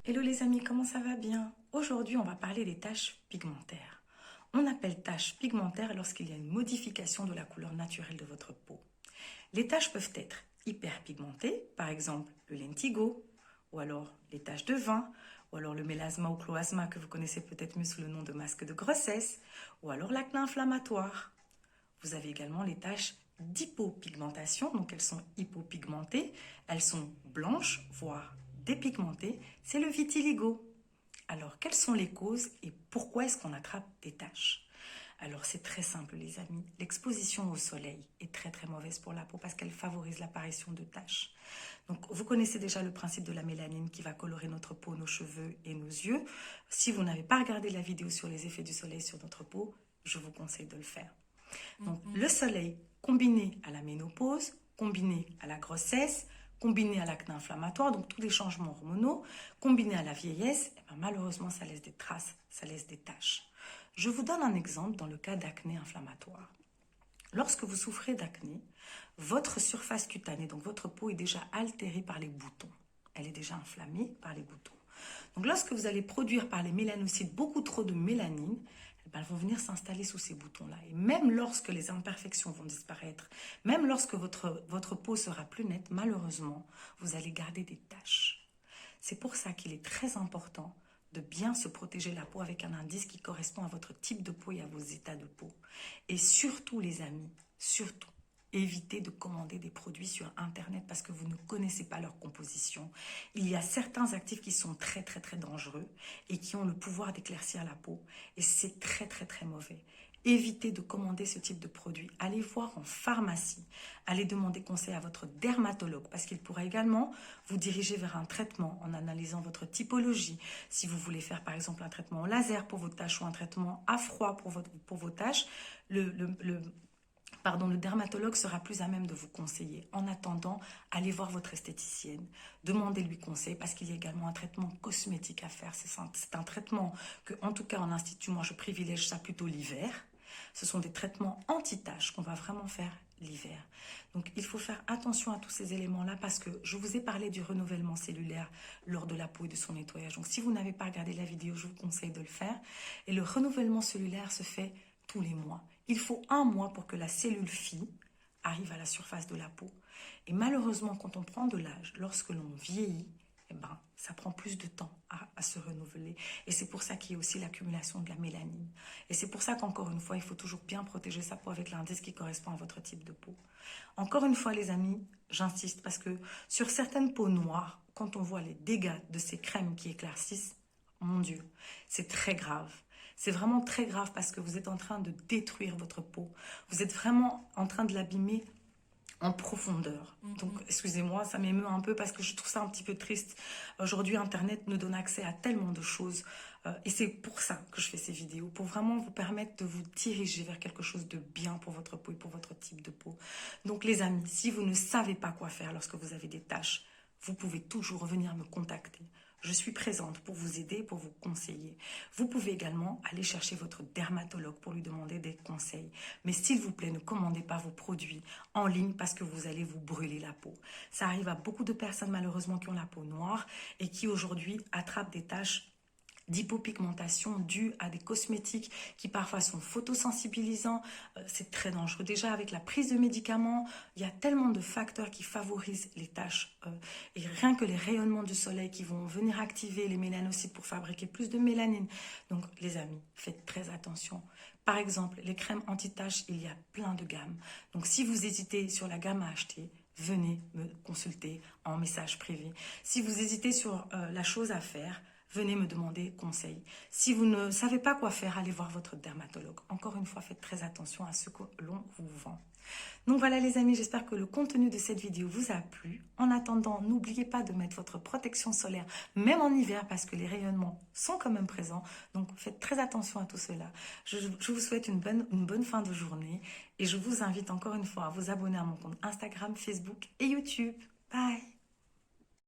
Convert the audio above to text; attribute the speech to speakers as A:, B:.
A: Hello les amis, comment ça va bien? Aujourd'hui, on va parler des taches pigmentaires. On appelle taches pigmentaires lorsqu'il y a une modification de la couleur naturelle de votre peau. Les taches peuvent être hyperpigmentées, par exemple le lentigo, ou alors les taches de vin, ou alors le mélasma ou cloasma que vous connaissez peut-être mieux sous le nom de masque de grossesse, ou alors l'acné inflammatoire. Vous avez également les taches d'hypopigmentation, donc elles sont hypopigmentées, elles sont blanches, voire dépigmentées, c'est le vitiligo. Alors, quelles sont les causes et pourquoi est-ce qu'on attrape des taches? Alors, c'est très simple les amis, l'exposition au soleil est très très mauvaise pour la peau parce qu'elle favorise l'apparition de taches. Donc, vous connaissez déjà le principe de la mélanine qui va colorer notre peau, nos cheveux et nos yeux. Si vous n'avez pas regardé la vidéo sur les effets du soleil sur notre peau, je vous conseille de le faire. Donc, le soleil combiné à la ménopause, combiné à la grossesse, combiné à l'acné inflammatoire, donc tous les changements hormonaux, combiné à la vieillesse, eh bien, malheureusement, ça laisse des traces, ça laisse des taches. Je vous donne un exemple dans le cas d'acné inflammatoire. Lorsque vous souffrez d'acné, votre surface cutanée, donc votre peau est déjà altérée par les boutons. Elle est déjà inflammée par les boutons. Donc lorsque vous allez produire par les mélanocytes beaucoup trop de mélanine, elles vont venir s'installer sous ces boutons-là. Et même lorsque les imperfections vont disparaître, même lorsque votre peau sera plus nette, malheureusement, vous allez garder des taches. C'est pour ça qu'il est très important de bien se protéger la peau avec un indice qui correspond à votre type de peau et à vos états de peau. Et surtout, les amis, surtout, évitez de commander des produits sur Internet parce que vous ne connaissez pas leur composition. Il y a certains actifs qui sont très très très dangereux et qui ont le pouvoir d'éclaircir la peau. Et c'est très très très mauvais. Évitez de commander ce type de produit. Allez voir en pharmacie. Allez demander conseil à votre dermatologue parce qu'il pourra également vous diriger vers un traitement en analysant votre typologie. Si vous voulez faire par exemple un traitement au laser pour vos taches ou un traitement à froid pour vos taches, le dermatologue sera plus à même de vous conseiller. En attendant, allez voir votre esthéticienne, demandez-lui conseil parce qu'il y a également un traitement cosmétique à faire. C'est un traitement que, en tout cas en institut, moi je privilège ça plutôt l'hiver. Ce sont des traitements anti-taches qu'on va vraiment faire l'hiver. Donc il faut faire attention à tous ces éléments-là parce que je vous ai parlé du renouvellement cellulaire lors de la peau et de son nettoyage. Donc si vous n'avez pas regardé la vidéo, je vous conseille de le faire. Et le renouvellement cellulaire se fait tous les mois. Il faut un mois pour que la cellule fille arrive à la surface de la peau. Et malheureusement, quand on prend de l'âge, lorsque l'on vieillit, eh ben, ça prend plus de temps à se renouveler. Et c'est pour ça qu'il y a aussi l'accumulation de la mélanine. Et c'est pour ça qu'encore une fois, il faut toujours bien protéger sa peau avec l'indice qui correspond à votre type de peau. Encore une fois, les amis, j'insiste parce que sur certaines peaux noires, quand on voit les dégâts de ces crèmes qui éclaircissent, mon Dieu, c'est très grave. C'est vraiment très grave parce que vous êtes en train de détruire votre peau. Vous êtes vraiment en train de l'abîmer en profondeur. Donc, excusez-moi, ça m'émeut un peu parce que je trouve ça un petit peu triste. Aujourd'hui, Internet nous donne accès à tellement de choses. Et c'est pour ça que je fais ces vidéos, pour vraiment vous permettre de vous diriger vers quelque chose de bien pour votre peau et pour votre type de peau. Donc, les amis, si vous ne savez pas quoi faire lorsque vous avez des taches, vous pouvez toujours venir me contacter. Je suis présente pour vous aider, pour vous conseiller. Vous pouvez également aller chercher votre dermatologue pour lui demander des conseils. Mais s'il vous plaît, ne commandez pas vos produits en ligne parce que vous allez vous brûler la peau. Ça arrive à beaucoup de personnes malheureusement qui ont la peau noire et qui aujourd'hui attrapent des taches d'hypopigmentation due à des cosmétiques qui parfois sont photosensibilisants. C'est très dangereux. Déjà, avec la prise de médicaments, il y a tellement de facteurs qui favorisent les taches. Et rien que les rayonnements du soleil qui vont venir activer les mélanocytes pour fabriquer plus de mélanine. Donc, les amis, faites très attention. Par exemple, les crèmes anti-taches, il y a plein de gammes. Donc, si vous hésitez sur la gamme à acheter, venez me consulter en message privé. Si vous hésitez sur la chose à faire, venez me demander conseil. Si vous ne savez pas quoi faire, allez voir votre dermatologue. Encore une fois, faites très attention à ce que l'on vous vend. Donc voilà les amis, j'espère que le contenu de cette vidéo vous a plu. En attendant, n'oubliez pas de mettre votre protection solaire, même en hiver, parce que les rayonnements sont quand même présents. Donc faites très attention à tout cela. Je vous souhaite une bonne fin de journée et je vous invite encore une fois à vous abonner à mon compte Instagram, Facebook et YouTube. Bye!